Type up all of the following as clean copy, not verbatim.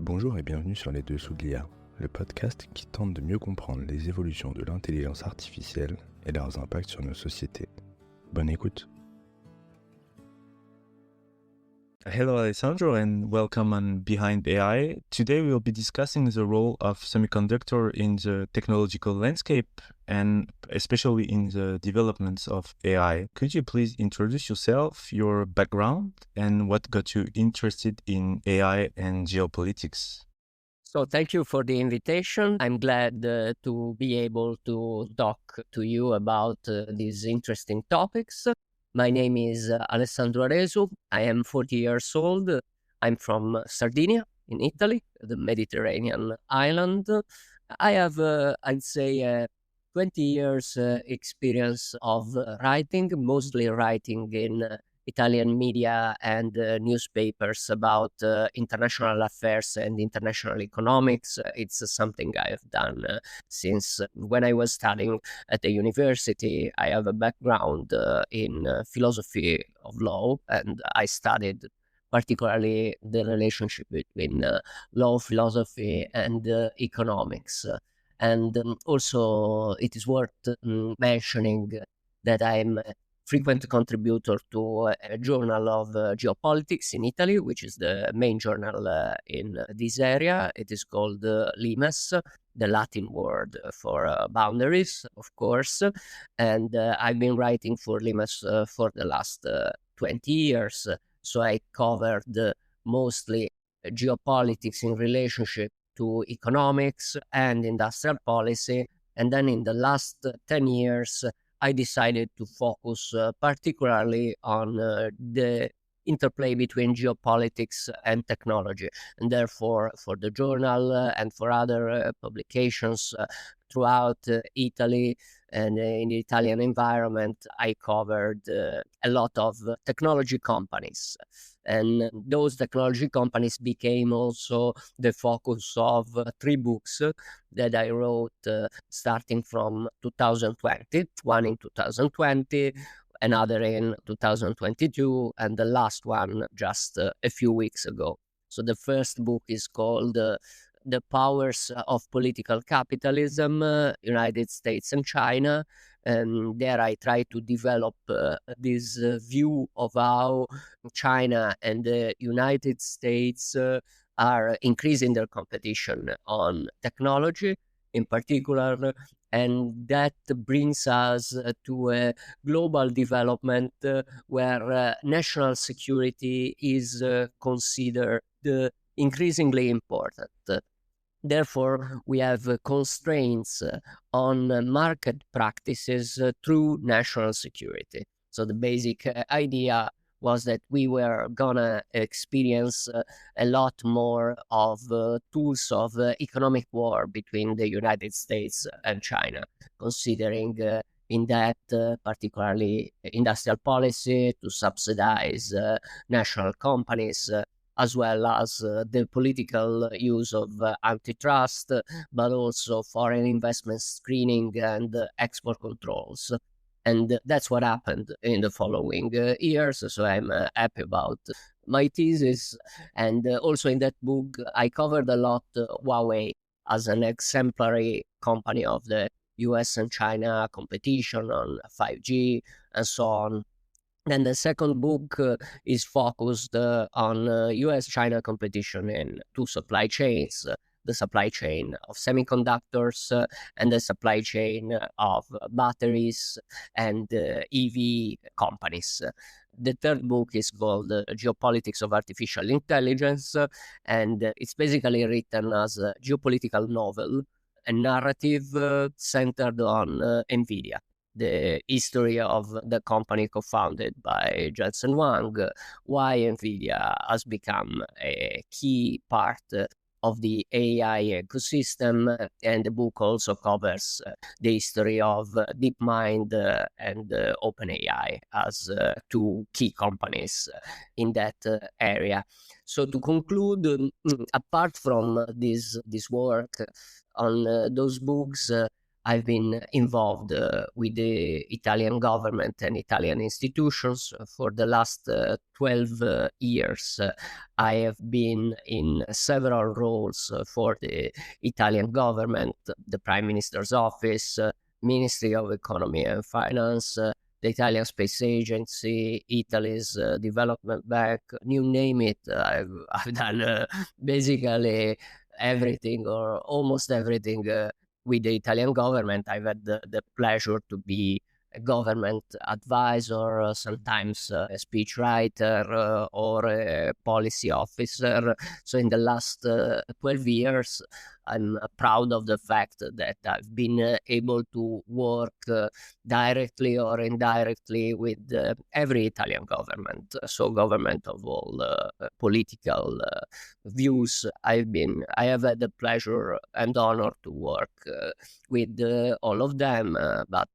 Bonjour et bienvenue sur Les Dessous de l'IA, le podcast qui tente de mieux comprendre les évolutions de l'intelligence artificielle et leurs impacts sur nos sociétés. Bonne écoute. Hello, Alessandro, and welcome on Behind AI. Today we will be discussing the role of semiconductor in the technological landscape and especially in the developments of AI. Could you please introduce yourself, your background, and what got you interested in AI and geopolitics? So thank you for the invitation. I'm glad to be able to talk to you about these interesting topics. My name is Alessandro Aresu. I am 40 years old. I'm from Sardinia in Italy, the Mediterranean island. I have, I'd say, 20 years experience of writing, mostly writing in Italian media and newspapers about international affairs and international economics. It's something I have done since when I was studying at the university. I have a background in philosophy of law, and I studied particularly the relationship between law, philosophy, and economics. And also, it is worth mentioning that I'm frequent contributor to a journal of geopolitics in Italy, which is the main journal in this area. It is called Limes, the Latin word for boundaries, of course. And I've been writing for Limes for the last 20 years. So I covered mostly geopolitics in relationship to economics and industrial policy. And then in the last 10 years, I decided to focus particularly on the interplay between geopolitics and technology. And therefore, for the journal and for other publications throughout Italy and in the Italian environment, I covered a lot of technology companies. And those technology companies became also the focus of 3 books that I wrote starting from 2020, one in 2020, another in 2022, and the last one just a few weeks ago. So the first book is called The Powers of Political Capitalism, United States and China. And there I try to develop this view of how China and the United States are increasing their competition on technology in particular. And that brings us to a global development where national security is considered increasingly important. Therefore, we have constraints on market practices through national security. So the basic idea was that we were gonna experience a lot more of tools of economic war between the United States and China, considering in that particularly industrial policy to subsidize national companies, as well as the political use of antitrust, but also foreign investment screening and export controls. And that's what happened in the following years. So I'm happy about my thesis. And also in that book, I covered a lot Huawei as an exemplary company of the US and China competition on 5G and so on. Then the second book is focused on US-China competition in 2 supply chains, the supply chain of semiconductors and the supply chain of batteries and EV companies. The third book is called Geopolitics of Artificial Intelligence, and it's basically written as a geopolitical novel, a narrative centered on NVIDIA, the history of the company co-founded by Jensen Huang, why NVIDIA has become a key part of the AI ecosystem. And the book also covers the history of DeepMind and OpenAI as 2 key companies in that area. So to conclude, apart from this work on those books, I've been involved with the Italian government and Italian institutions for the last 12 years. I have been in several roles for the Italian government, the Prime Minister's office, Ministry of Economy and Finance, the Italian Space Agency, Italy's Development Bank, you name it. I've done basically everything or almost everything with the Italian government. I've had the pleasure to be a government advisor, sometimes a speechwriter or a policy officer. So in the last 12 years, I'm proud of the fact that I've been able to work directly or indirectly with every Italian government, so government of all political views. I have had the pleasure and honor to work with all of them, but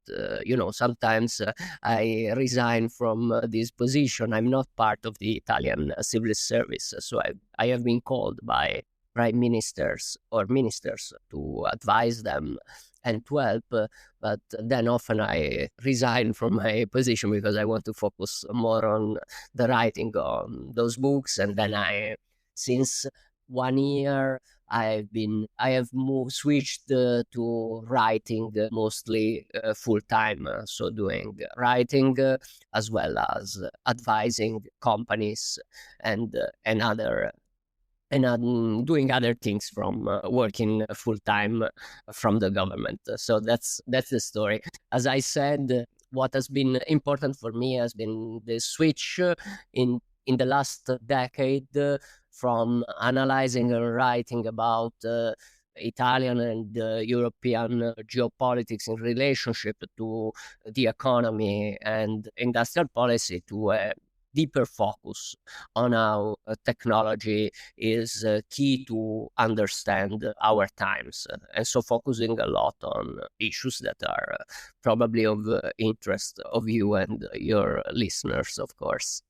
sometimes I resign from this position. I'm not part of the Italian civil service, so I have been called by prime ministers or ministers to advise them and to help, but then often I resign from my position because I want to focus more on the writing on those books. And then since 1 year, I have switched to writing mostly full time, so doing writing as well as advising companies and other and doing other things from working full time from the government. So that's the story. As I said, what has been important for me has been the switch in the last decade from analyzing and writing about Italian and European geopolitics in relationship to the economy and industrial policy to a deeper focus on how technology is key to understand our times. And so focusing a lot on issues that are probably of interest of you and your listeners, of course.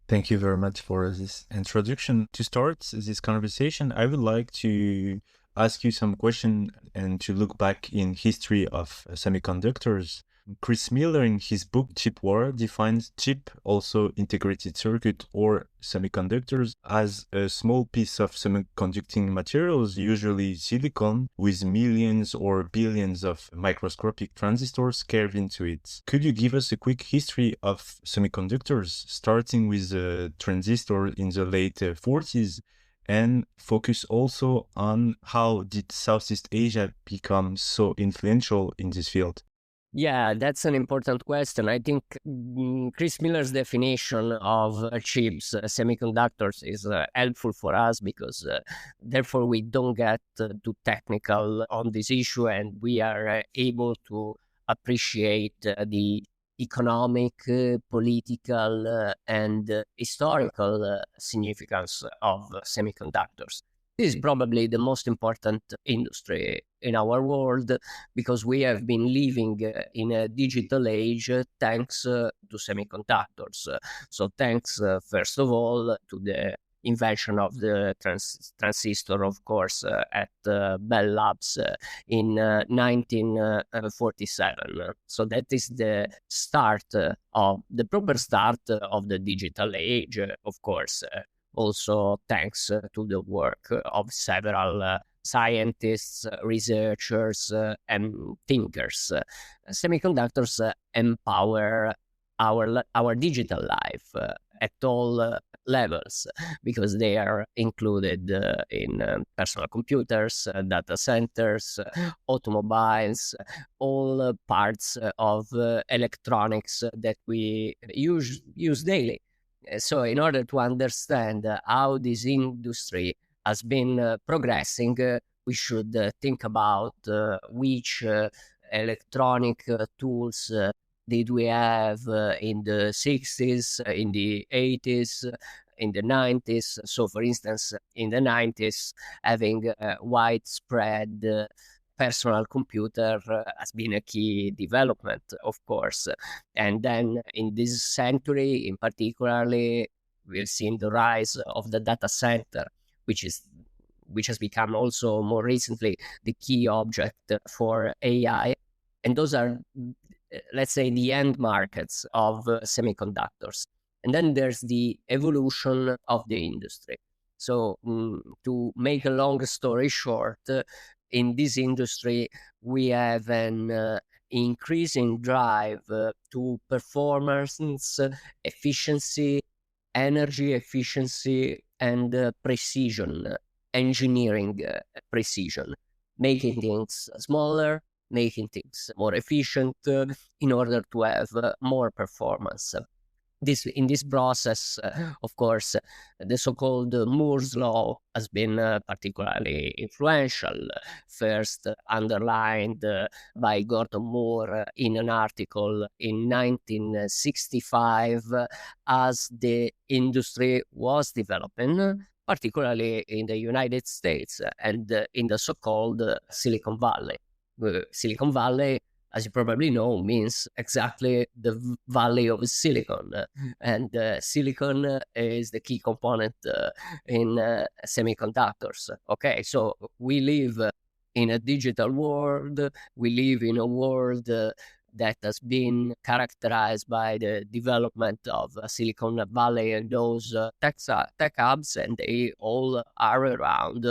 Thank you very much for this introduction. To start this conversation, I would like to ask you some question and to look back in history of semiconductors. Chris Miller, in his book Chip War, defines chip, also integrated circuit or semiconductors, as a small piece of semiconducting materials, usually silicon, with millions or billions of microscopic transistors carved into it. Could you give us a quick history of semiconductors, starting with the transistor in the late 40s, and focus also on how did Southeast Asia become so influential in this field? Yeah, that's an important question. I think Chris Miller's definition of chips, semiconductors, is helpful for us because therefore we don't get too technical on this issue and we are able to appreciate the economic, political, and historical significance of semiconductors. This is probably the most important industry in our world because we have been living in a digital age thanks to semiconductors. So thanks, first of all, to the invention of the transistor, of course, at Bell Labs in 1947. So that is the start of the proper start of the digital age, of course. Also thanks to the work of several scientists, researchers, and thinkers. Semiconductors empower our digital life at all levels because they are included in personal computers, data centers, automobiles, all parts of electronics that we use daily. So in order to understand how this industry has been progressing, we should think about which electronic tools did we have in the 60s, in the 80s, in the 90s. So for instance, in the 90s, having widespread personal computer has been a key development, of course. And then in this century, in particularly, we've seen the rise of the data center, which is which has become also more recently the key object for AI. And those are, let's say, the end markets of semiconductors. And then there's the evolution of the industry. So to make a long story short, in this industry, we have an increasing drive to performance, efficiency, energy efficiency, and precision, engineering precision, making things smaller, making things more efficient in order to have more performance. In this process, of course, the so-called Moore's law has been particularly influential. First underlined by Gordon Moore in an article in 1965 as the industry was developing, particularly in the United States and in the so-called Silicon Valley. Silicon Valley, as you probably know, means exactly the valley of silicon. And silicon is the key component in semiconductors. Okay, so we live in a digital world. We live in a world that has been characterized by the development of Silicon Valley and those tech hubs, and they all are around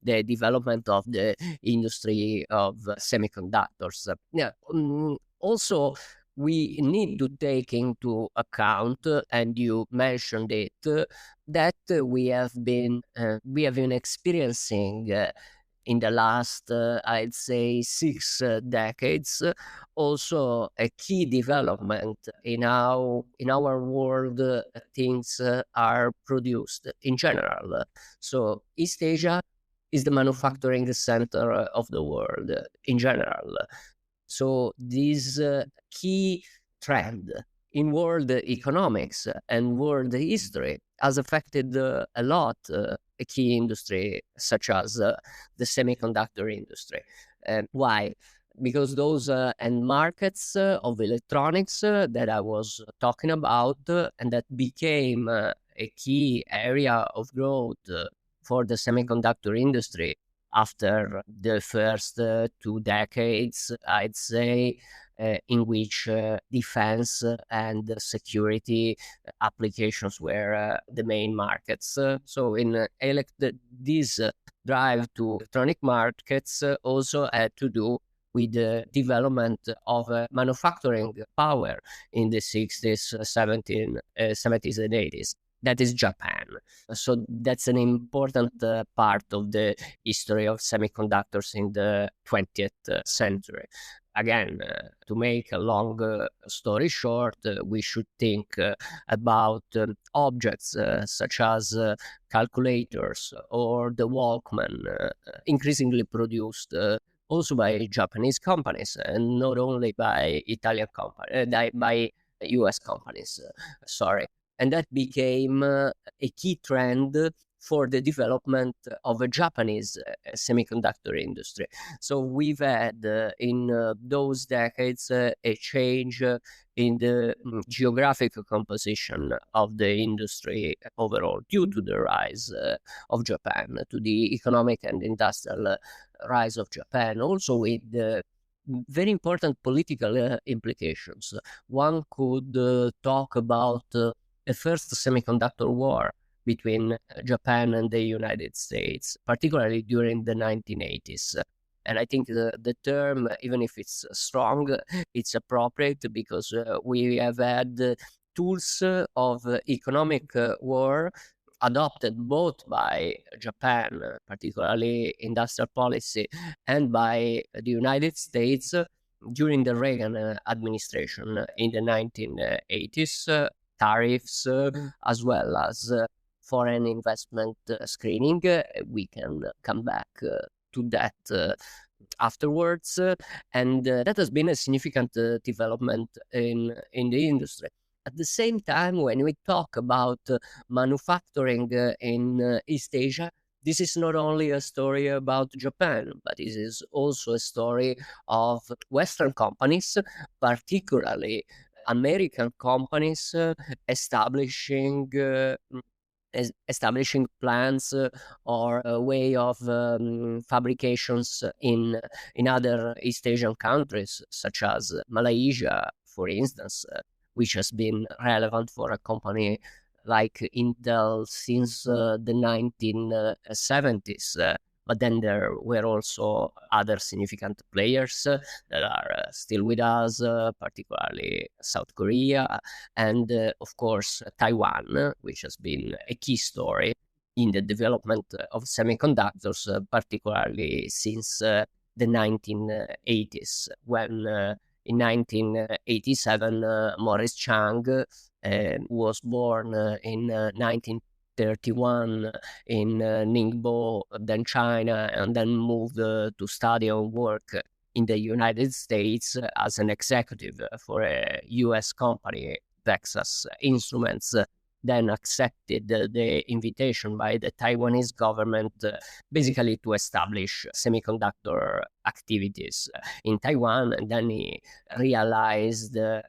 the development of the industry of semiconductors. Also, we need to take into account, and you mentioned it, that we have been experiencing in the last, I'd say, 6 decades, also a key development in how in our world things are produced in general. So East Asia is the manufacturing center of the world in general. So this key trend in world economics and world history has affected a lot a key industry such as the semiconductor industry. Why? Because those end markets of electronics that I was talking about and that became a key area of growth for the semiconductor industry after the first 2 decades, I'd say, in which defense and security applications were the main markets. So in this drive to electronic markets also had to do with the development of manufacturing power in the 60s, 70s and 80s. That is Japan. So that's an important part of the history of semiconductors in the 20th century. Again, to make a long story short, we should think about objects such as calculators or the Walkman, increasingly produced also by Japanese companies and not only by Italian companies, by US companies, sorry. And that became a key trend for the development of a Japanese semiconductor industry. So we've had in those decades a change in the geographic composition of the industry overall due to the rise of Japan, to the economic and industrial rise of Japan, also with the very important political implications. One could talk about a first semiconductor war between Japan and the United States, particularly during the 1980s. And I think the term, even if it's strong, it's appropriate because we have had tools of economic war adopted both by Japan, particularly industrial policy, and by the United States during the Reagan administration in the 1980s. Tariffs as well as foreign investment screening. We can come back to that afterwards. And that has been a significant development in the industry. At the same time, when we talk about manufacturing in East Asia, this is not only a story about Japan, but it is also a story of Western companies, particularly American companies establishing establishing plants or a way of fabrications in other East Asian countries, such as Malaysia, for instance, which has been relevant for a company like Intel since the 1970s. But then there were also other significant players that are still with us, particularly South Korea, and of course Taiwan, which has been a key story in the development of semiconductors, particularly since the 1980s, when in 1987 Morris Chang was born in 1931 in Ningbo, then China, and then moved to study and work in the United States as an executive for a US company, Texas Instruments, then accepted the invitation by the Taiwanese government basically to establish semiconductor activities in Taiwan. And then he realized a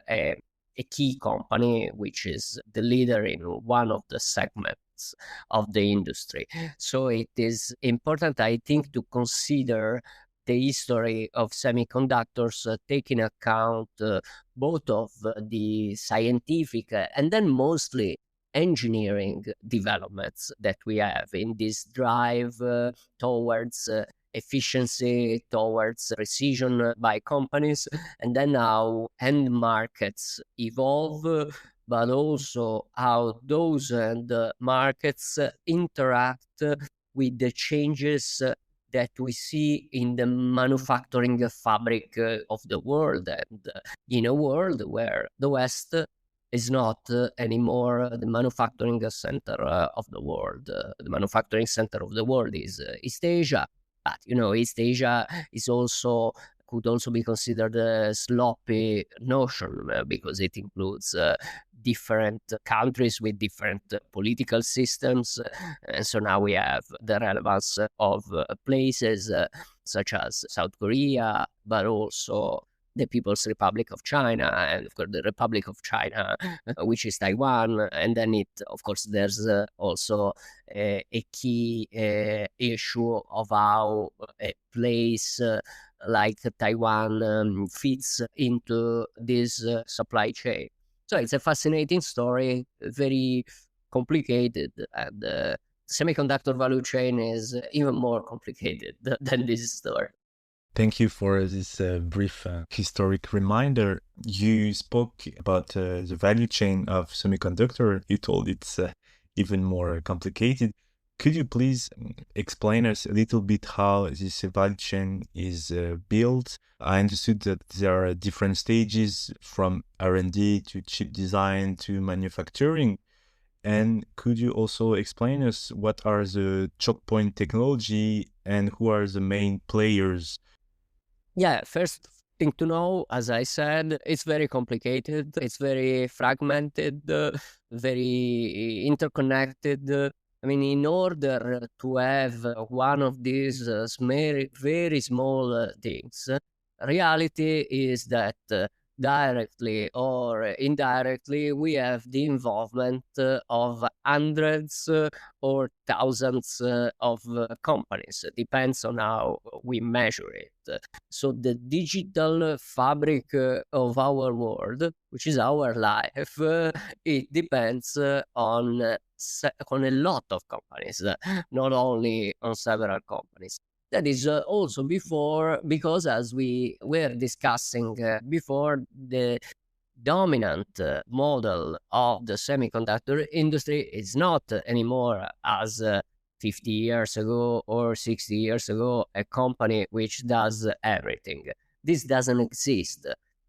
key company, which is the leader in one of the segments of the industry. So it is important, I think, to consider the history of semiconductors, taking account both of the scientific and then mostly engineering developments that we have in this drive towards efficiency, towards precision by companies, and then how end markets evolve, but also how those end markets interact with the changes that we see in the manufacturing fabric of the world, and in a world where the West is not anymore the manufacturing center of the world. The manufacturing center of the world is East Asia, but East Asia could also be considered a sloppy notion because it includes different countries with different political systems. And so now we have the relevance of places such as South Korea, but also the People's Republic of China, and of course the Republic of China, which is Taiwan. And then of course, there's also a key issue of how a place like Taiwan fits into this supply chain. So it's a fascinating story, very complicated, and the semiconductor value chain is even more complicated than this story. Thank you for this brief historic reminder. You spoke about the value chain of semiconductor. You told it's even more complicated. Could you please explain us a little bit how this value chain is built? I understood that there are different stages from R&D to chip design to manufacturing. And could you also explain us what are the choke point technology and who are the main players? Yeah, first thing to know, as I said, it's very complicated. It's very fragmented, very interconnected. I mean, in order to have one of these very small things, reality is that directly or indirectly, we have the involvement of hundreds or thousands of companies. It depends on how we measure it. So the digital fabric of our world, which is our life, it depends on a lot of companies, not only on several companies. That is also because as we were discussing before, the dominant model of the semiconductor industry is not anymore as 50 years ago or 60 years ago, a company which does everything. This doesn't exist.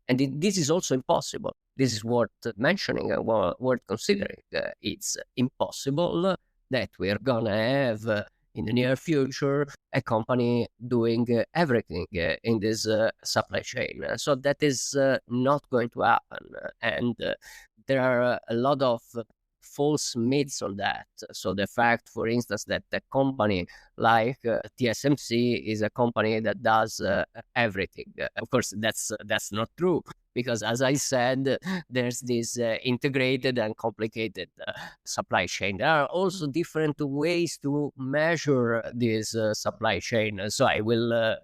And this is also impossible. This is worth mentioning and worth considering. It's impossible that we're going to have in the near future a company doing everything in this supply chain. So that is not going to happen. And there are a lot of false myths on that. So the fact, for instance, that a company like TSMC is a company that does everything. Of course, that's not true, because as I said, there's this integrated and complicated supply chain. There are also different ways to measure this supply chain. So I will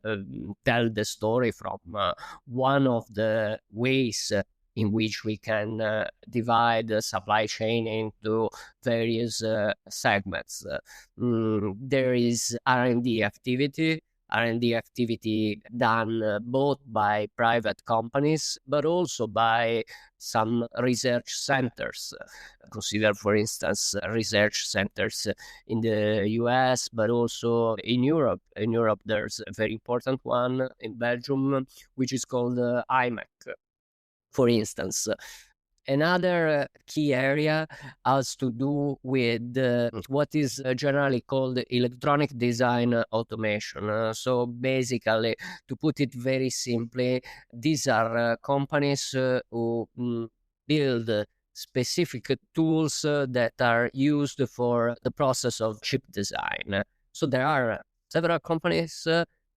tell the story from one of the ways in which we can divide the supply chain into various segments. There is R&D activity done both by private companies, but also by some research centers. Consider, for instance, research centers in the US, but also in Europe. In Europe, there's a very important one in Belgium, which is called IMEC, for instance. Another key area has to do with what is generally called electronic design automation. So basically, to put it very simply, these are companies who build specific tools that are used for the process of chip design. So there are several companies,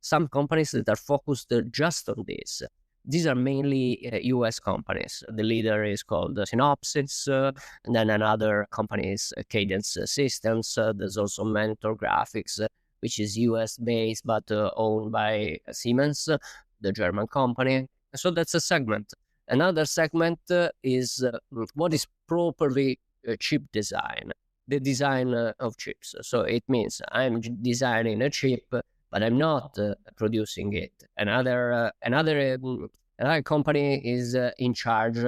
some companies that are focused just on this. These are mainly US companies. The leader is called Synopsys, and then another company is Cadence Systems. There's also Mentor Graphics, which is US based but owned by Siemens, the German company. So that's a segment. Another segment is what is properly chip design, the design of chips. So it means I'm designing a chip, but I'm not producing it. Another company is in charge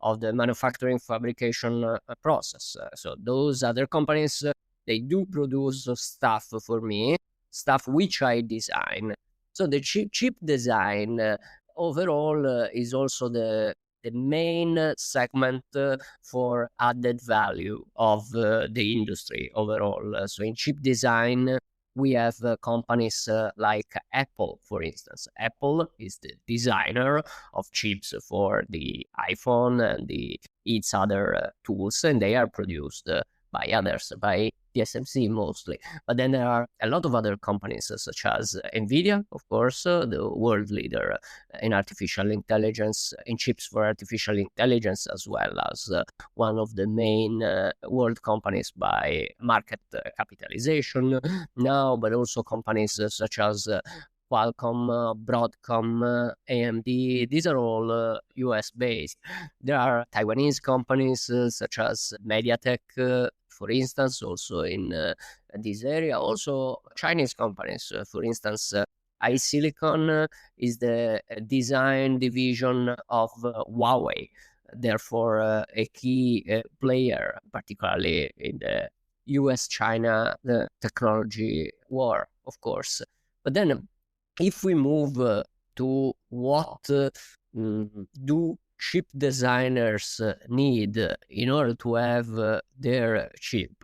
of the manufacturing fabrication process. So those other companies, they do produce stuff for me, stuff which I design. So the chip design overall is also the main segment for added value of the industry overall. So in chip design, we have companies like Apple, for instance. Apple is the designer of chips for the iPhone and its other tools, and they are produced by others, by TSMC mostly. But then there are a lot of other companies such as NVIDIA, of course, the world leader in artificial intelligence, in chips for artificial intelligence, as well as one of the main world companies by market capitalization now, but also companies such as Qualcomm, Broadcom, AMD. These are all US based. There are Taiwanese companies such as MediaTek, for instance, also in this area. Also Chinese companies, for instance, iSilicon is the design division of Huawei, therefore a key player, particularly in the US-China technology war, of course. But then if we move to what do chip designers need in order to have their chip,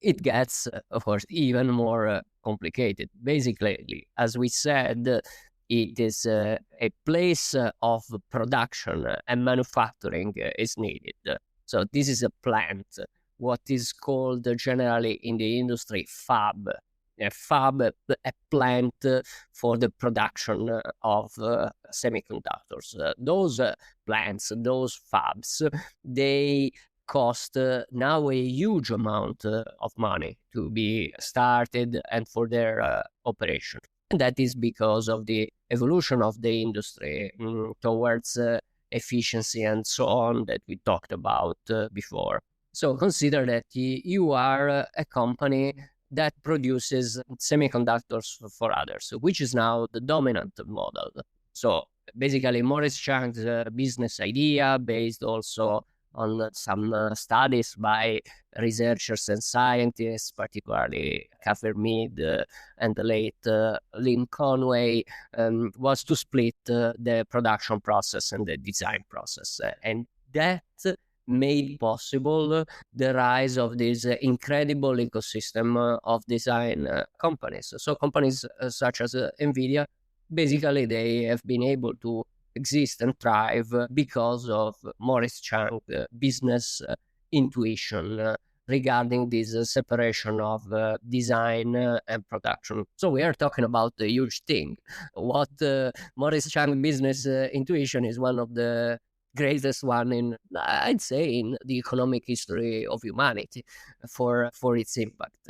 it gets, of course, even more complicated. Basically, as we said, it is a place of production and manufacturing is needed. So this is a plant, what is called generally in the industry fab. A fab, a plant for the production of semiconductors. Those plants, those fabs, they cost now a huge amount of money to be started and for their operation. And that is because of the evolution of the industry towards efficiency and so on that we talked about before. So consider that you are a company that produces semiconductors for others, which is now the dominant model. So basically, Morris Chang's business idea, based also on some studies by researchers and scientists, particularly Cather Mead and the late Lynn Conway, was to split the production process and the design process. And that made possible the rise of this incredible ecosystem of design companies. So companies such as NVIDIA, basically they have been able to exist and thrive because of Morris Chang's business intuition regarding this separation of design and production. So we are talking about a huge thing. What Maurice Chang business intuition is one of the greatest one in, I'd say, in the economic history of humanity for its impact.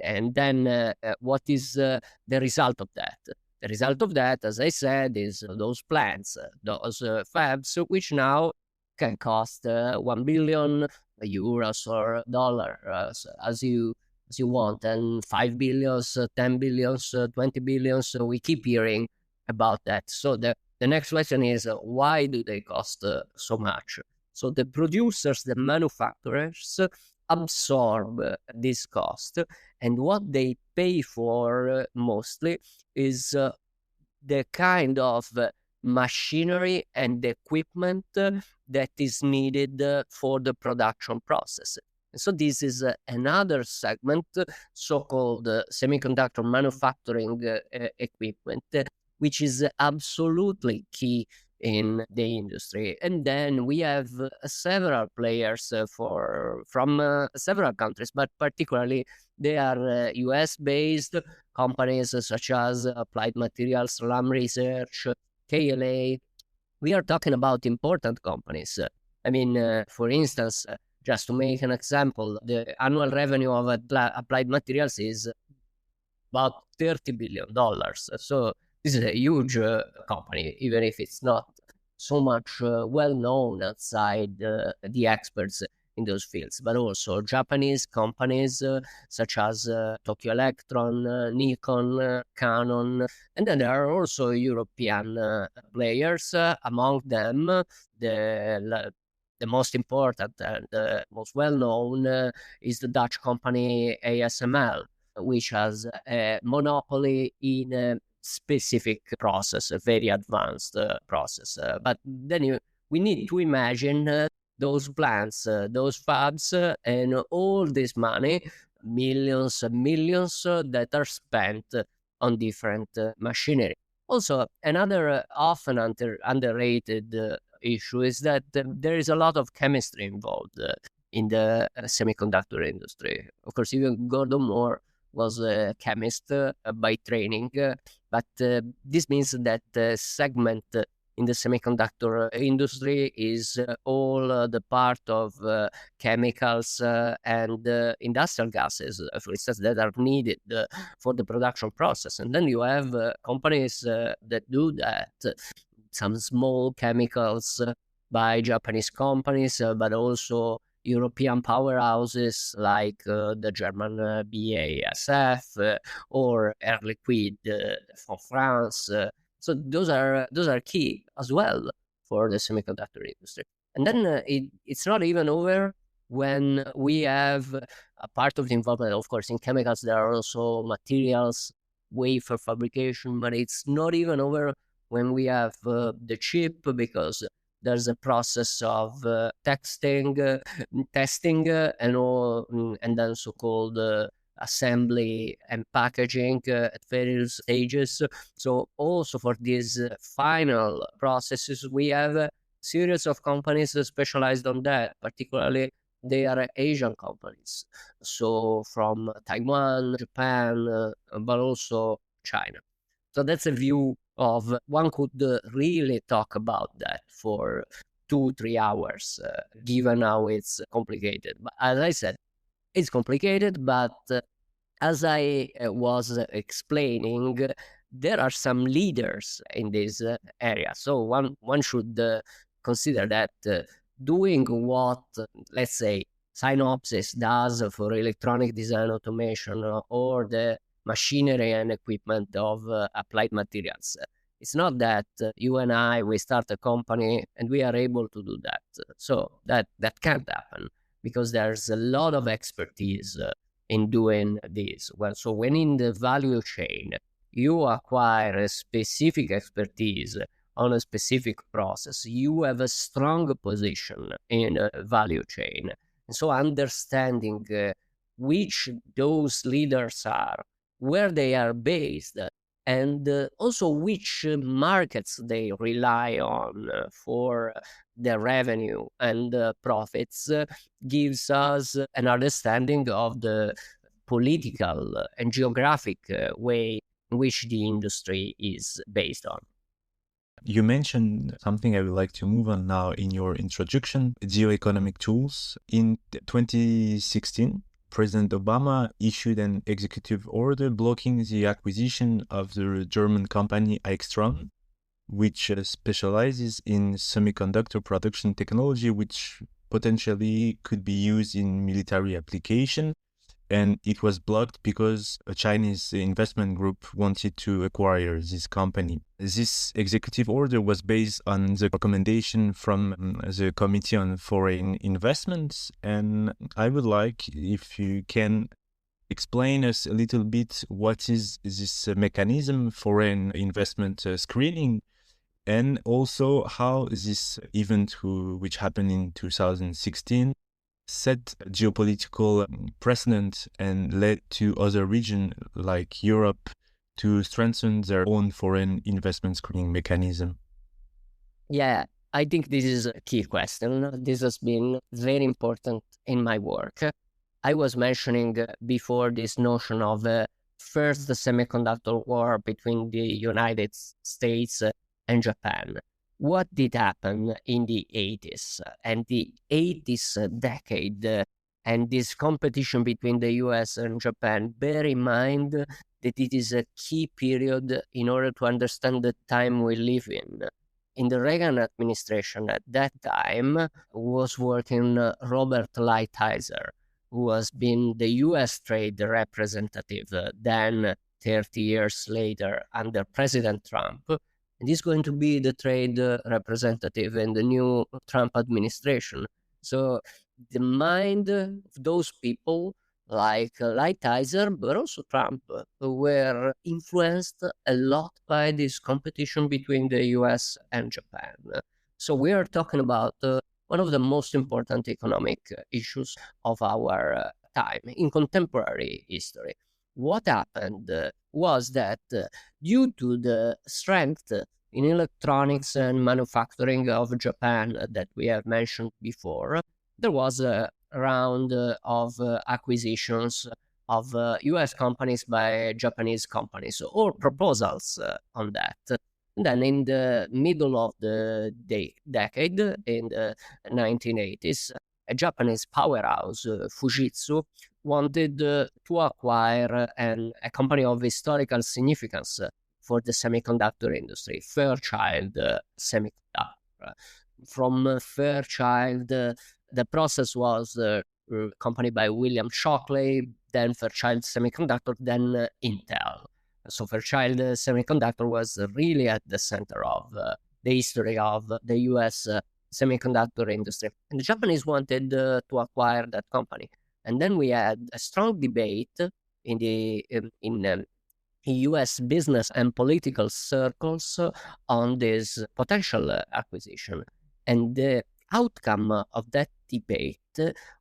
And then what is the result of that? The result of that, as I said, is those plants, those fabs, which now can cost 1 billion euros or dollars as you want, and 5 billions, 10 billions, 20 billions. So we keep hearing about that. So the next question is, why do they cost so much? So the producers, the manufacturers, absorb this cost, and what they pay for mostly is the kind of machinery and equipment that is needed for the production process. So this is another segment, so-called semiconductor manufacturing equipment, which is absolutely key in the industry. And then we have several players from several countries, but particularly they are US-based companies such as Applied Materials, Lam Research, KLA. We are talking about important companies. I mean, for instance, just to make an example, the annual revenue of Applied Materials is about $30 billion. So this is a huge company, even if it's not so much well known outside the experts in those fields, but also Japanese companies such as Tokyo Electron, Nikon, Canon, and then there are also European players. Among them, the most important and most well known is the Dutch company ASML, which has a monopoly in a specific process, a very advanced process. But then we need to imagine those plants, those fabs, and all this money, millions and millions that are spent on different machinery. Also, another often underrated issue is that there is a lot of chemistry involved in the semiconductor industry. Of course, even Gordon Moore was a chemist by training, but this means that the segment in the semiconductor industry is all the part of chemicals and industrial gases, for instance, that are needed for the production process. And then you have companies that do that, some small chemicals by Japanese companies, but also European powerhouses like the German BASF or Air Liquide from France. So those are key as well for the semiconductor industry. And then it's not even over when we have a part of the involvement. Of course, in chemicals there are also materials, wafer fabrication, but it's not even over when we have the chip, because there's a process of testing, and then so-called assembly and packaging at various stages. So also for these final processes, we have a series of companies specialized on that. Particularly, they are Asian companies, so from Taiwan, Japan, but also China. So that's a view of, one could really talk about that for 2-3 hours, given how it's complicated. But as I said, it's complicated, but as I was explaining, there are some leaders in this area. So one should consider that doing what, let's say, Synopsys does for electronic design automation, or the machinery and equipment of Applied Materials. It's not that you and I, we start a company and we are able to do that. So that can't happen, because there's a lot of expertise in doing this. Well, so when in the value chain you acquire a specific expertise on a specific process, you have a strong position in a value chain. And so understanding which those leaders are, where they are based, and also which markets they rely on for their revenue and profits gives us an understanding of the political and geographic way in which the industry is based on. You mentioned something I would like to move on now in your introduction, geoeconomic tools. In 2016, President Obama issued an executive order blocking the acquisition of the German company Eichstrom, which specializes in semiconductor production technology, which potentially could be used in military application. And it was blocked because a Chinese investment group wanted to acquire this company. This executive order was based on the recommendation from the Committee on Foreign Investments. And I would like if you can explain us a little bit what is this mechanism, foreign investment screening, and also how this event, which happened in 2016, set geopolitical precedent and led to other regions like Europe to strengthen their own foreign investment screening mechanism. Yeah, I think this is a key question. This has been very important in my work. I was mentioning before this notion of first the semiconductor war between the United States and Japan. What did happen in the 80s and the 80s decade and this competition between the US and Japan? Bear in mind that it is a key period in order to understand the time we live in. In the Reagan administration at that time was working Robert Lighthizer, who has been the US trade representative then 30 years later under President Trump. And he's going to be the trade representative in the new Trump administration. So the mind of those people like Lighthizer, but also Trump, were influenced a lot by this competition between the US and Japan. So we are talking about one of the most important economic issues of our time in contemporary history. What happened was that due to the strength in electronics and manufacturing of Japan that we have mentioned before, there was a round of acquisitions of US companies by Japanese companies, or proposals on that. And then in the middle of the decade, in the 1980s, a Japanese powerhouse, Fujitsu, wanted to acquire a company of historical significance for the semiconductor industry, Fairchild Semiconductor. From Fairchild, the process was accompanied by William Shockley, then Fairchild Semiconductor, then Intel. So Fairchild Semiconductor was really at the center of the history of the US semiconductor industry. And the Japanese wanted to acquire that company. And then we had a strong debate in the in US business and political circles on this potential acquisition. And the outcome of that debate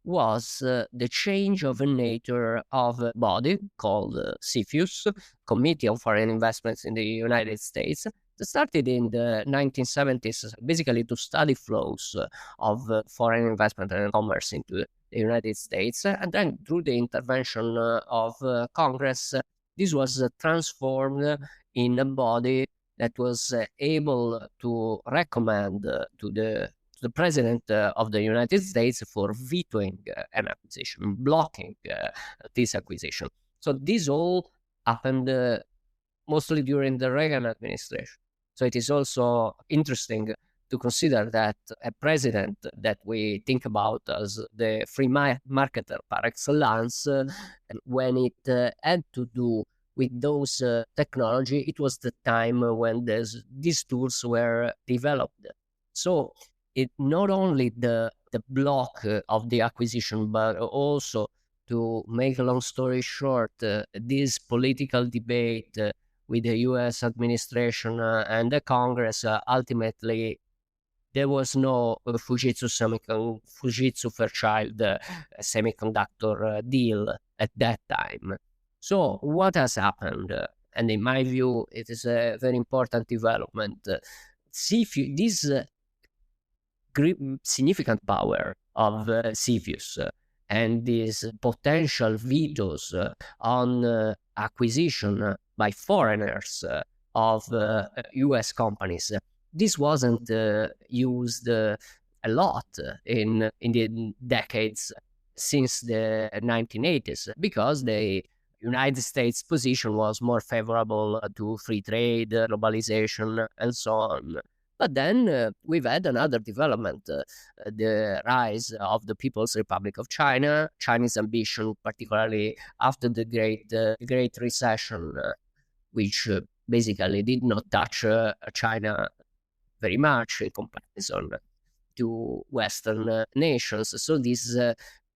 was the change of a nature of a body called CFIUS, Committee on Foreign Investments in the United States, that started in the 1970s basically to study flows of foreign investment and commerce into the United States. And then through the intervention of Congress, this was transformed in a body that was able to recommend to the President of the United States for vetoing an acquisition, blocking this acquisition. So this all happened mostly during the Reagan administration. So it is also interesting to consider that a president that we think about as the free marketer par excellence, when it had to do with those technology, it was the time when these tools were developed. So it not only the block of the acquisition, but also, to make a long story short, this political debate with the US administration and the Congress, ultimately there was no Fujitsu Fairchild semiconductor deal at that time. So what has happened? and in my view, it is a very important development. This significant power of CFIUS and these potential vetoes on acquisition by foreigners of US companies. This wasn't used a lot in the decades since the 1980s, because the United States position was more favorable to free trade, globalization, and so on. But then we've had another development, the rise of the People's Republic of China, Chinese ambition, particularly after the Great Recession, which basically did not touch China very much in comparison to Western nations. So this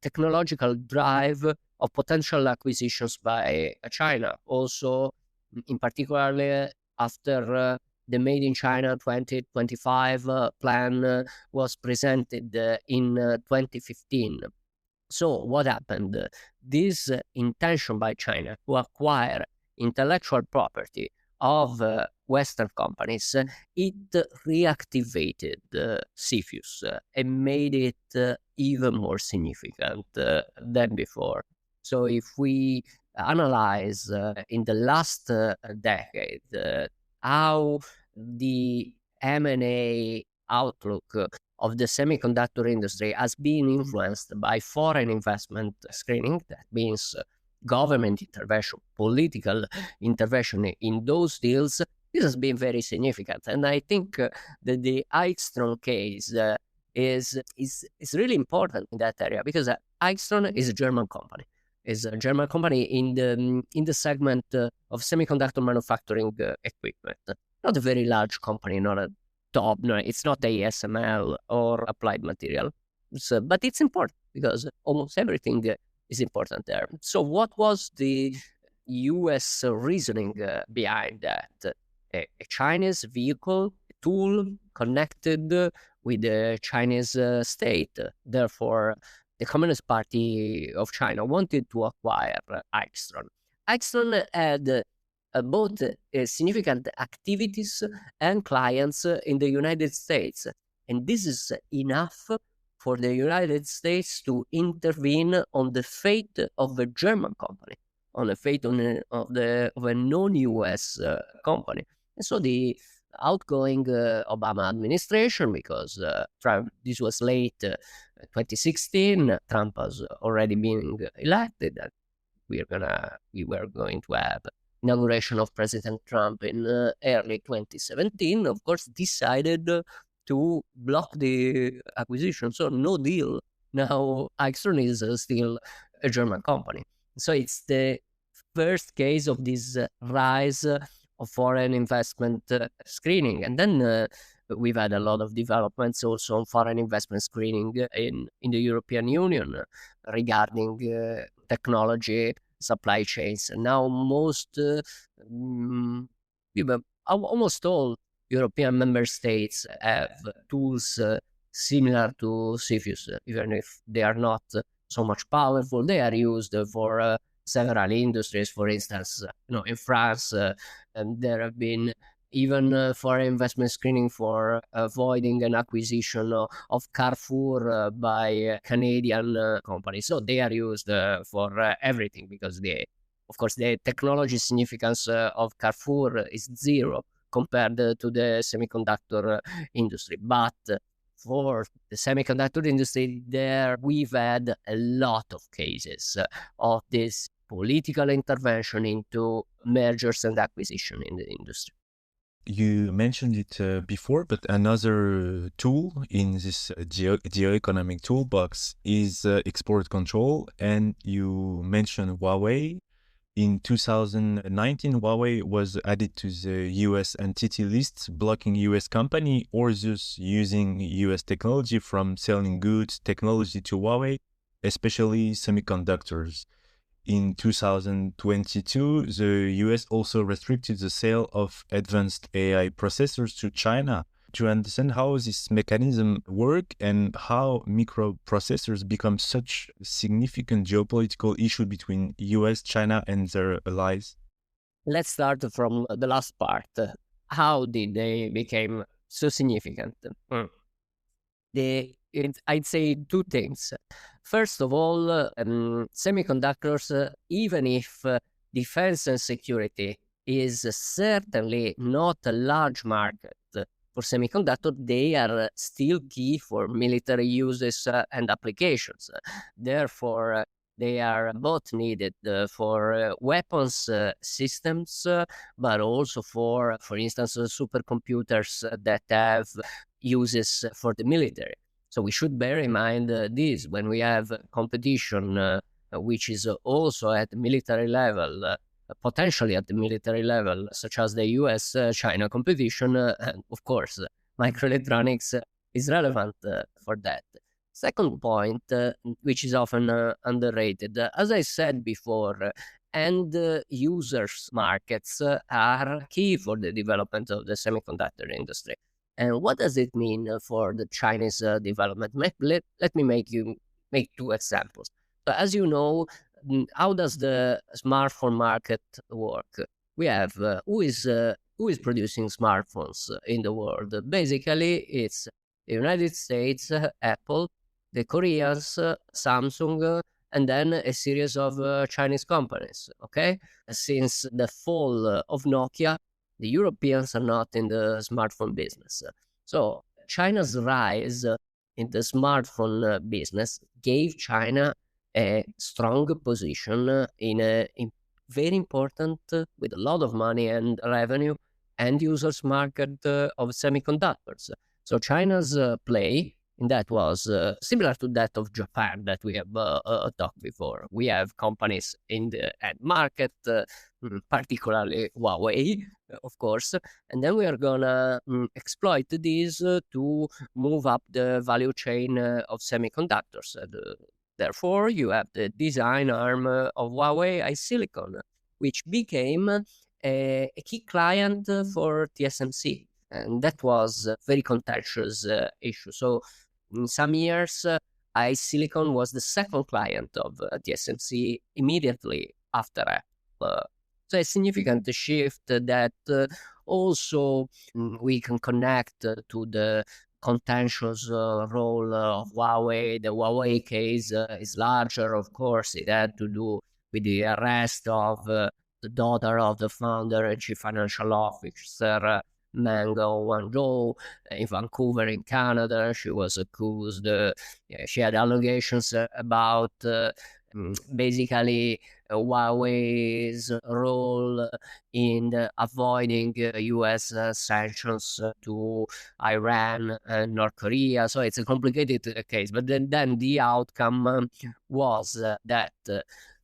technological drive of potential acquisitions by China, also in particular after the Made in China 2025 plan was presented in 2015. So what happened? This intention by China to acquire intellectual property of Western companies, it reactivated CFIUS and made it even more significant than before. So if we analyze in the last decade how the M&A outlook of the semiconductor industry has been influenced by foreign investment screening, that means government intervention, political intervention in those deals, this has been very significant. And I think that the Eichstron case is really important in that area, because Eichstron is a German company. Is a German company in the segment of semiconductor manufacturing equipment. Not a very large company, not a top. No, it's not ASML or Applied Material. But it's important because almost everything is important there. So what was the U.S. reasoning behind that? A Chinese vehicle tool connected with the Chinese state. Therefore, the Communist Party of China wanted to acquire Eichstron. Eichstron had both significant activities and clients in the United States. And this is enough for the United States to intervene on the fate of a German company, on the fate of a non-US company. And so the outgoing Obama administration, because this was late 2016, Trump has already been elected, and we were going to have inauguration of President Trump in early 2017, of course, decided to block the acquisition. So no deal. Now Eichstron is still a German company. So it's the first case of this rise of foreign investment screening. And then we've had a lot of developments also on foreign investment screening in the European Union regarding technology supply chains. And now almost all European member states have tools similar to CFIUS, even if they are not so much powerful. They are used for several industries. For instance, in France, and there have been even foreign investment screening for avoiding an acquisition of Carrefour by a Canadian company. So they are used for everything, because of course, the technology significance of Carrefour is zero compared to the semiconductor industry. But for the semiconductor industry, there we've had a lot of cases of this political intervention into mergers and acquisition in the industry. You mentioned it before, but another tool in this geoeconomic toolbox is export control. And you mentioned Huawei. In 2019, Huawei was added to the US entity list, blocking US company or those using US technology from selling goods, technology to Huawei, especially semiconductors. In 2022, the US also restricted the sale of advanced AI processors to China. To understand how this mechanism works and how microprocessors become such a significant geopolitical issue between US, China, and their allies. Let's start from the last part. How did they become so significant? I'd say two things. First of all, semiconductors, even if defense and security is certainly not a large market for semiconductor, they are still key for military uses and applications. Therefore, they are both needed for weapons systems, but also for instance, supercomputers that have uses for the military. So we should bear in mind this when we have competition, which is also at the military level, potentially at the military level, such as the US-China competition, and of course, microelectronics is relevant for that. Second point, which is often underrated, as I said before, end users markets are key for the development of the semiconductor industry. And what does it mean for the Chinese development? Let me make two examples. So as you know, how does the smartphone market work? We have who is producing smartphones in the world. Basically, it's the United States, Apple, the Koreans, Samsung, and then a series of Chinese companies. Okay, since the fall of Nokia, the Europeans are not in the smartphone business. So China's rise in the smartphone business gave China a strong position in a very important, with a lot of money and revenue, end users market of semiconductors. So China's play in that was similar to that of Japan that we have talked before. We have companies in the end market, particularly Huawei, of course, and then we are gonna exploit this to move up the value chain of semiconductors. Therefore, you have the design arm of Huawei iSilicon, which became a key client for TSMC. And that was a very contentious issue. So in some years, iSilicon was the second client of TSMC immediately after Apple. So a significant shift that also we can connect to the contentious role of Huawei. The Huawei case is larger, of course. It had to do with the arrest of the daughter of the founder and chief financial officer, Meng Wanzhou, in Vancouver, in Canada. She was accused. She had allegations about basically Huawei's role in avoiding US sanctions to Iran and North Korea. So it's a complicated case. But then the outcome was that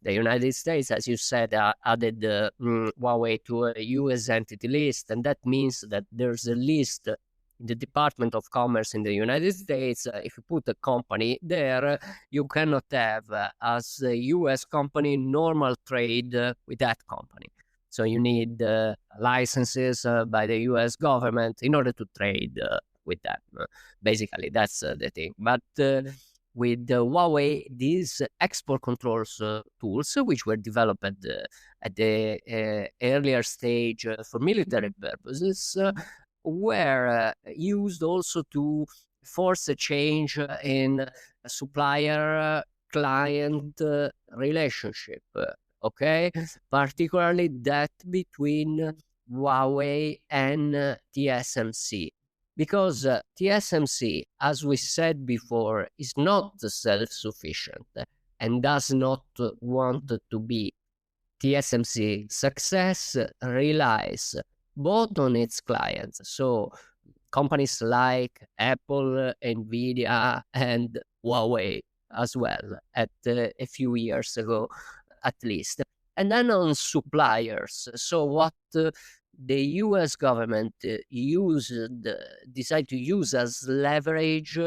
the United States, as you said, added Huawei to a US entity list. And that means that there's a list in the Department of Commerce in the United States. If you put a company there, you cannot have, as a US company, normal trade with that company. So you need licenses by the US government in order to trade with them. Basically, that's the thing. But with Huawei, these export controls tools, which were developed at the earlier stage for military purposes, were used also to force a change in supplier-client relationship, okay? Particularly that between Huawei and TSMC. Because TSMC, as we said before, is not self-sufficient and does not want to be. TSMC success relies both on its clients, so companies like Apple, Nvidia, and Huawei as well, at a few years ago at least. And then on suppliers, so what the US government decided to use as leverage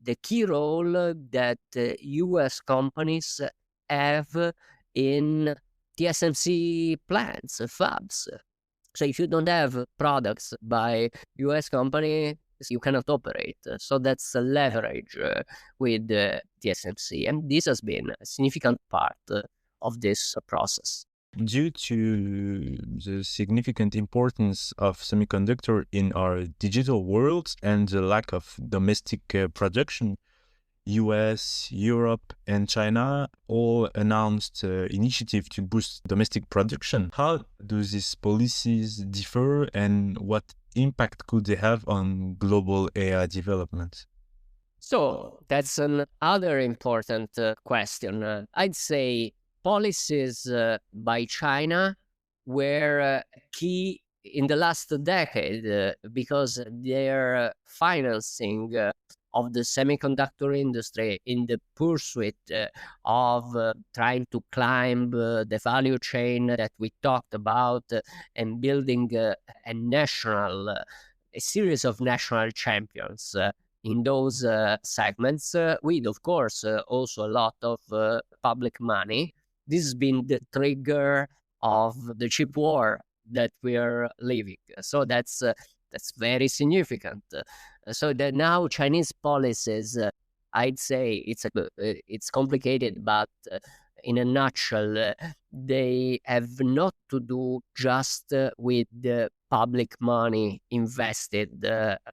the key role that US companies have in TSMC plants, fabs. So if you don't have products by US company, you cannot operate. So that's a leverage with TSMC. And this has been a significant part of this process. Due to the significant importance of semiconductor in our digital world and the lack of domestic production, US, Europe, and China all announced initiative to boost domestic production. How do these policies differ, and what impact could they have on global AI development? So that's another important question. I'd say policies by China were key in the last decade because their financing of the semiconductor industry in the pursuit of trying to climb the value chain that we talked about and building a series of national champions in those segments, with, of course, also a lot of public money. This has been the trigger of the chip war that we are living. So that's very significant. So that now Chinese policies, I'd say it's complicated, but in a nutshell, they have not to do just with the public money invested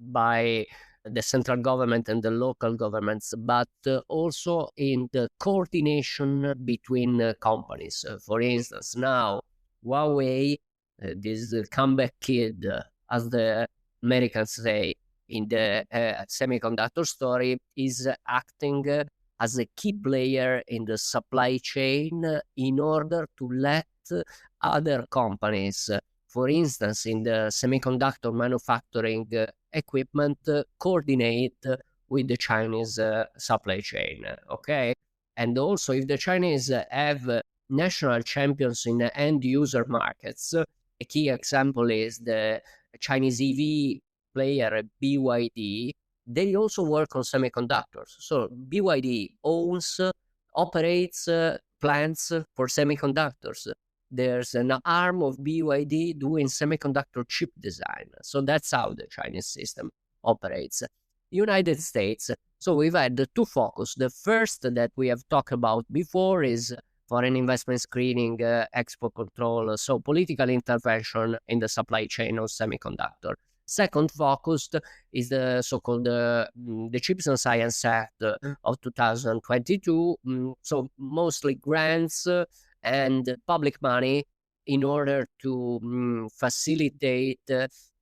by the central government and the local governments, but also in the coordination between companies. For instance, now Huawei, this comeback kid, as the Americans say, in the semiconductor story, is acting as a key player in the supply chain in order to let other companies, for instance, in the semiconductor manufacturing equipment, coordinate with the Chinese supply chain. Okay. And also, if the Chinese have national champions in the end user markets, a key example is the Chinese EV player BYD. They also work on semiconductors. So BYD owns, operates plants for semiconductors. There's an arm of BYD doing semiconductor chip design. So that's how the Chinese system operates. United States. So we've had the two focus. The first that we have talked about before is foreign investment screening, export control, so political intervention in the supply chain of semiconductor. Second focused is the so-called the Chips and Science Act of 2022. So mostly grants and public money in order to facilitate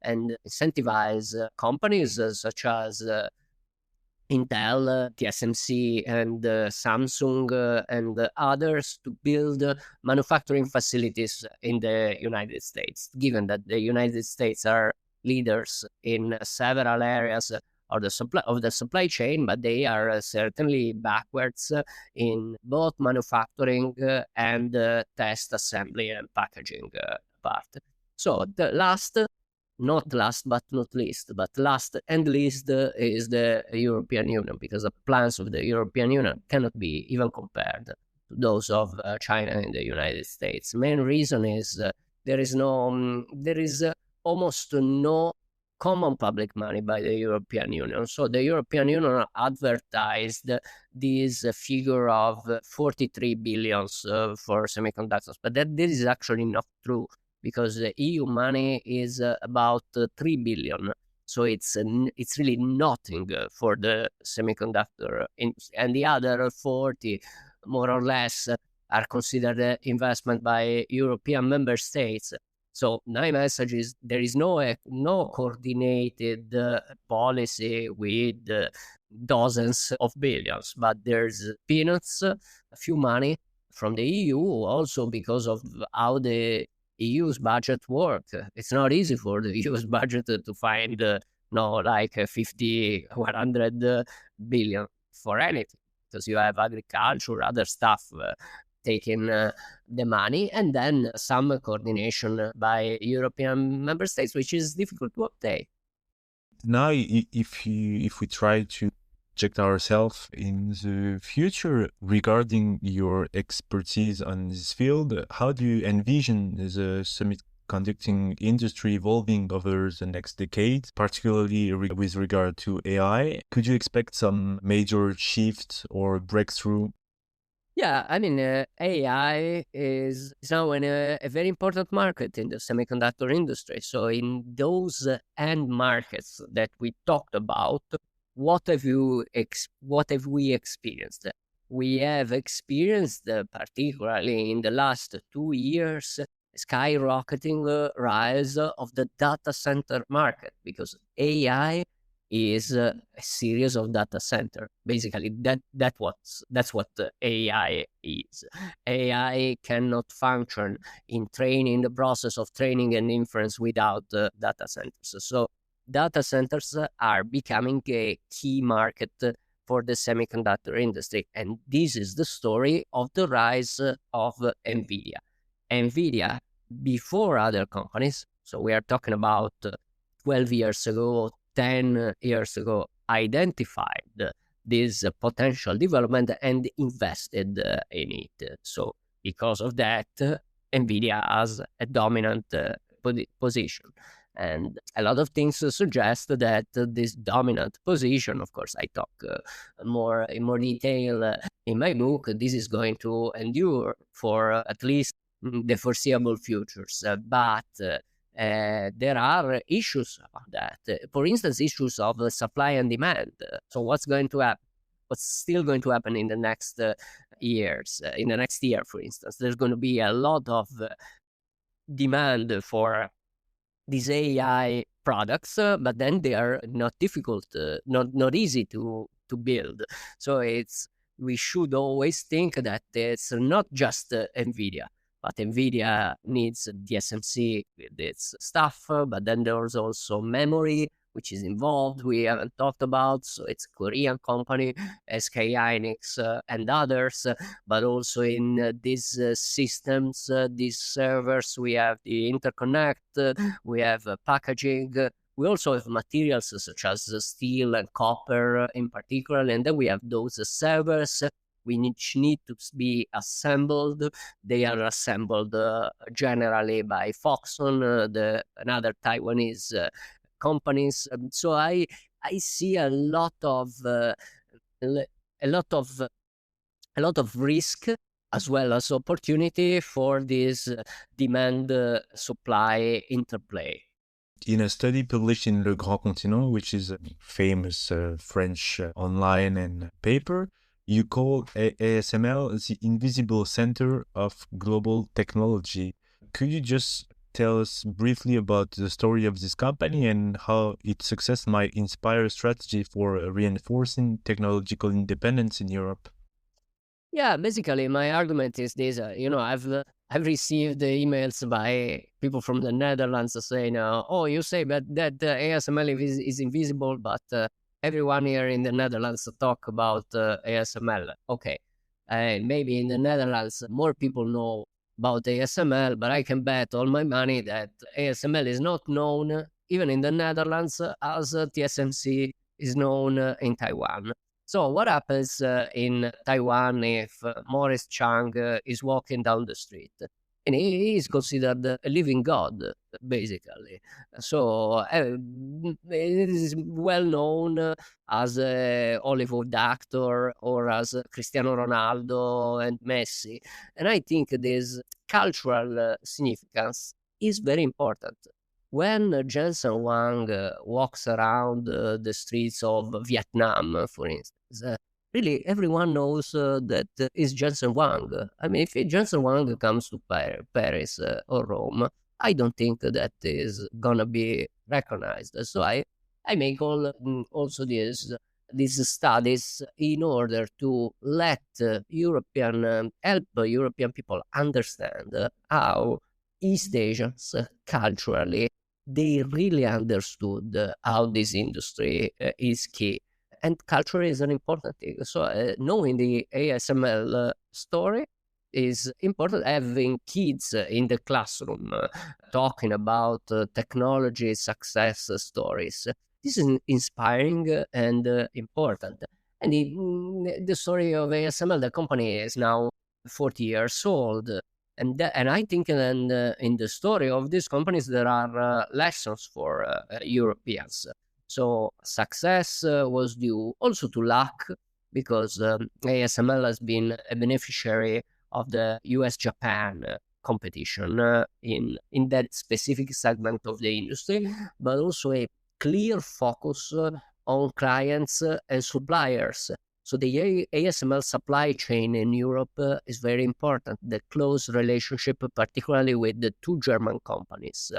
and incentivize companies such as Intel, TSMC, and Samsung, and others to build manufacturing facilities in the United States, given that the United States are leaders in several areas of the supply chain, but they are certainly backwards in both manufacturing and test, assembly, and packaging part. So the last, not last but not least, but last and least is the European Union, because the plans of the European Union cannot be even compared to those of China and the United States. Main reason is there is almost no common public money by the European Union. So the European Union advertised this figure of 43 billions for semiconductors, but this is actually not true, because the EU money is about 3 billion. So it's really nothing for the semiconductor industry. And the other 40, more or less, are considered investment by European member states. So my message is there is no coordinated policy with dozens of billions, but there's peanuts, a few money from the EU, also because of how the EU's budget works. It's not easy for the EU's budget to find like 50, 100 billion for anything, because you have agriculture, other stuff taking the money, and then some coordination by European member states, which is difficult to obtain. Now, if we try to project ourselves in the future regarding your expertise on this field, how do you envision the semiconductor industry evolving over the next decade, particularly with regard to AI? Could you expect some major shift or breakthrough? Yeah, I mean, AI is now in a very important market in the semiconductor industry. So, in those end markets that we talked about, what have we experienced? We have experienced, particularly in the last 2 years, skyrocketing rise of the data center market because AI is a series of data center. Basically, that's what AI is. AI cannot function in training, the process of training and inference without data centers. So data centers are becoming a key market for the semiconductor industry, and this is the story of the rise of NVIDIA. NVIDIA, before other companies, so we are talking about 12 years ago, 10 years ago, identified this potential development and invested in it. So because of that, NVIDIA has a dominant position. And a lot of things suggest that this dominant position, of course, I talk more in more detail in my book, this is going to endure for at least the foreseeable futures. But there are issues of that. For instance, issues of supply and demand. So what's going to happen? What's still going to happen in the next years? In the next year, for instance, there's going to be a lot of demand for these AI products, but then they are not difficult, not easy to build. So we should always think that it's not just NVIDIA, but NVIDIA needs TSMC with its stuff, but then there's also memory, which is involved, we haven't talked about. So it's a Korean company, SK Hynix, and others, but also in these systems, these servers, we have the interconnect, we have packaging, we also have materials such as steel and copper in particular, and then we have those servers which need to be assembled. They are assembled generally by Foxconn, another Taiwanese companies. So I see a lot of a lot of risk as well as opportunity for this demand supply interplay. In a study published in Le Grand Continent, which is a famous French online and paper, you call ASML the invisible center of global technology. Could you just tell us briefly about the story of this company and how its success might inspire a strategy for reinforcing technological independence in Europe? Yeah, basically, my argument is this. I've received emails by people from the Netherlands saying, "Oh, you say that ASML is invisible, but everyone here in the Netherlands talk about ASML." Okay, maybe in the Netherlands more people know about ASML, but I can bet all my money that ASML is not known even in the Netherlands as TSMC is known in Taiwan. So what happens in Taiwan if Morris Chang is walking down the street? And he is considered a living god, basically. So it is well known as a Hollywood actor or as Cristiano Ronaldo and Messi. And I think this cultural significance is very important. When Jensen Huang walks around the streets of Vietnam, for instance, really everyone knows that is Jensen Huang. I mean, if Jensen Huang comes to Paris or Rome, I don't think that is gonna be recognized. So I make also these studies in order to let help European people understand how East Asians culturally they really understood how this industry is key. And culture is an important thing. So knowing the ASML story is important. Having kids in the classroom talking about technology success stories. This is inspiring and important. And the story of ASML, the company is now 40 years old. And I think in the story of these companies, there are lessons for Europeans. So success was due also to luck, because ASML has been a beneficiary of the US-Japan competition in that specific segment of the industry, but also a clear focus on clients and suppliers. So the ASML supply chain in Europe is very important. The close relationship, particularly with the two German companies,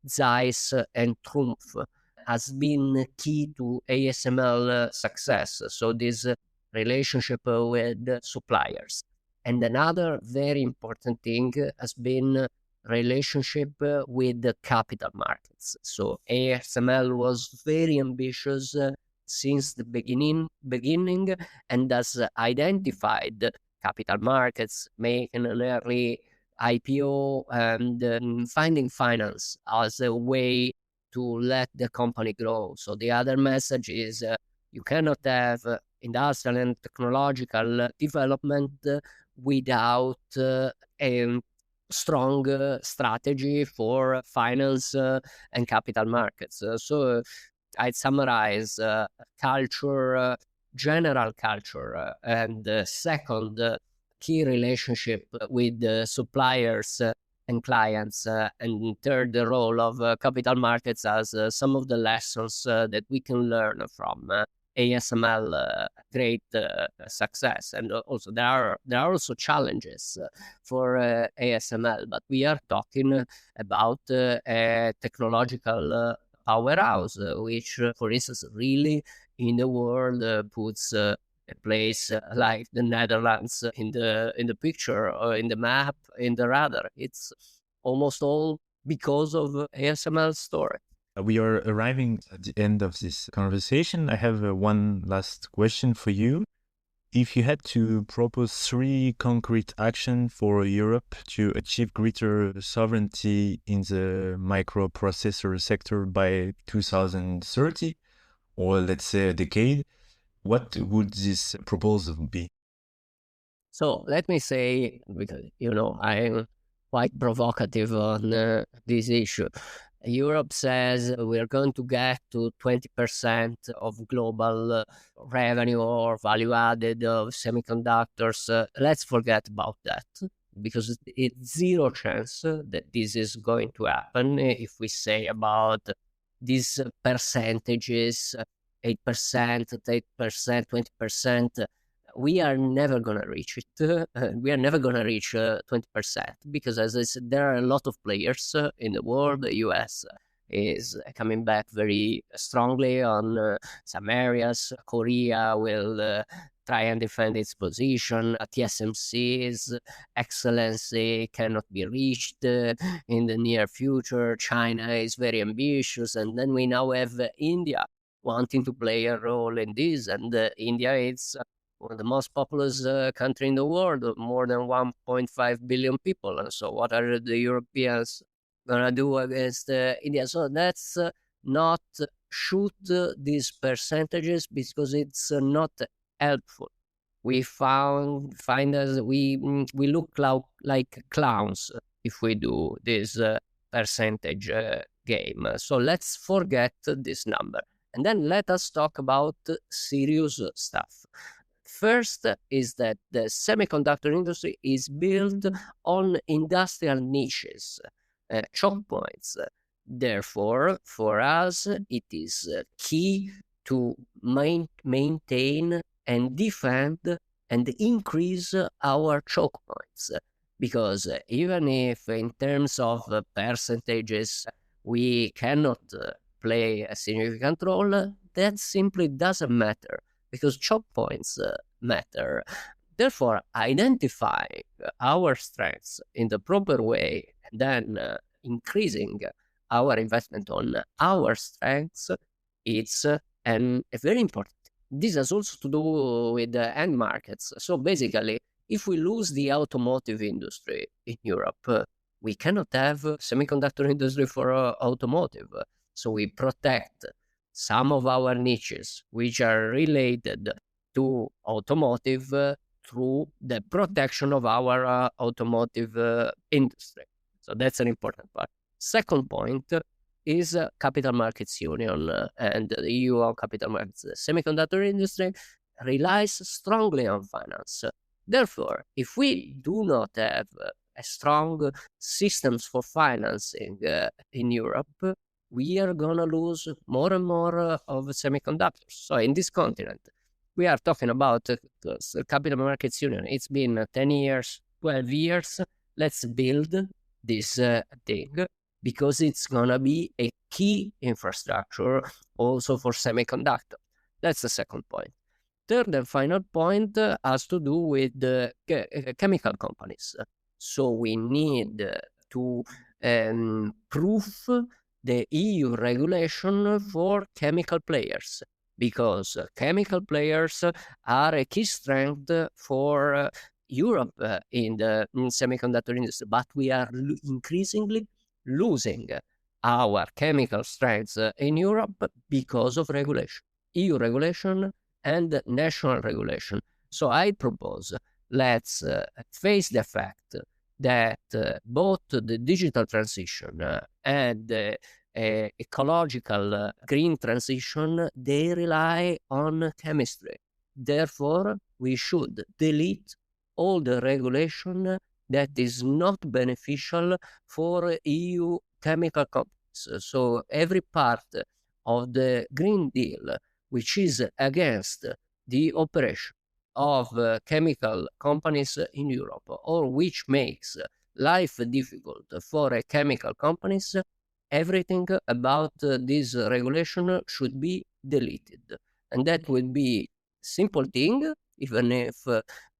Zeiss and Trumpf, has been key to ASML success. So this relationship with suppliers. And another very important thing has been relationship with the capital markets. So ASML was very ambitious since the beginning and has identified capital markets, making an early IPO and finding finance as a way to let the company grow. So the other message is you cannot have industrial and technological development without a strong strategy for finance and capital markets. So I'd summarize culture, general culture, and second, key relationship with suppliers and clients, and third, the role of capital markets as some of the lessons that we can learn from ASML great success. And also there are also challenges for ASML, but we are talking about a technological powerhouse, which, for instance, really in the world puts a place like the Netherlands in the picture or in the map, in the radar. It's almost all because of ASML's story. We are arriving at the end of this conversation. I have one last question for you. If you had to propose 3 concrete actions for Europe to achieve greater sovereignty in the microprocessor sector by 2030, or let's say a decade, what would this proposal be? So let me say, because, I'm quite provocative on this issue. Europe says we're going to get to 20% of global revenue or value added of semiconductors. Let's forget about that, because it's zero chance that this is going to happen. If we say about these percentages, 8%, 8%, 20%, we are never going to reach it. We are never going to reach 20%, because, as I said, there are a lot of players in the world. The US is coming back very strongly on some areas. Korea will try and defend its position. TSMC's excellency cannot be reached in the near future. China is very ambitious. And then we now have India wanting to play a role in this. And India is one of the most populous country in the world, more than 1.5 billion people. And so what are the Europeans going to do against India? So that's not shoot these percentages, because it's not helpful. We find us, we look like clowns if we do this percentage game. So let's forget this number. And then let us talk about serious stuff. First is that the semiconductor industry is built on industrial niches, choke points. Therefore, for us, it is key to maintain and defend and increase our choke points. Because even if in terms of percentages we cannot play a significant role, that simply doesn't matter, because choke points matter. Therefore, identifying our strengths in the proper way, and then increasing our investment on our strengths, it's very important. This has also to do with the end markets. So basically, if we lose the automotive industry in Europe, we cannot have semiconductor industry for automotive. So we protect some of our niches, which are related to automotive, through the protection of our automotive industry. So that's an important part. Second point is Capital Markets Union and the EU on capital markets. The semiconductor industry relies strongly on finance. Therefore, if we do not have a strong systems for financing in Europe, we are going to lose more and more of semiconductors. So in this continent, we are talking about the capital markets union. It's been 10 years, 12 years. Let's build this thing, because it's going to be a key infrastructure also for semiconductor. That's the second point. Third and final point has to do with the chemical companies. So we need to proof the EU regulation for chemical players, because chemical players are a key strength for Europe in the semiconductor industry, but we are increasingly losing our chemical strengths in Europe because of regulation, EU regulation and national regulation. So I propose, let's face the fact that both the digital transition and the ecological green transition, they rely on chemistry. Therefore, we should delete all the regulation that is not beneficial for EU chemical companies. So every part of the Green Deal which is against the operation of chemical companies in Europe, or which makes life difficult for chemical companies, everything about this regulation should be deleted. And that would be simple thing, even if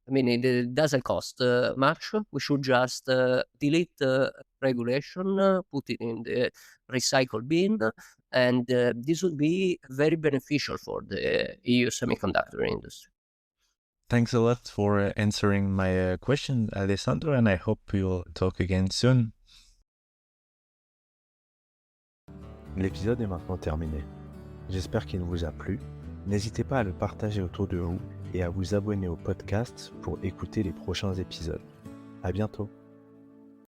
it doesn't cost much. We should just delete regulation, put it in the recycle bin, and this would be very beneficial for the EU semiconductor industry. Thanks a lot for answering my question, Alessandro, and I hope we'll talk again soon. L'épisode est maintenant terminé. J'espère qu'il vous a plu. N'hésitez pas à le partager autour de vous et à vous abonner au podcast pour écouter les prochains épisodes. À bientôt.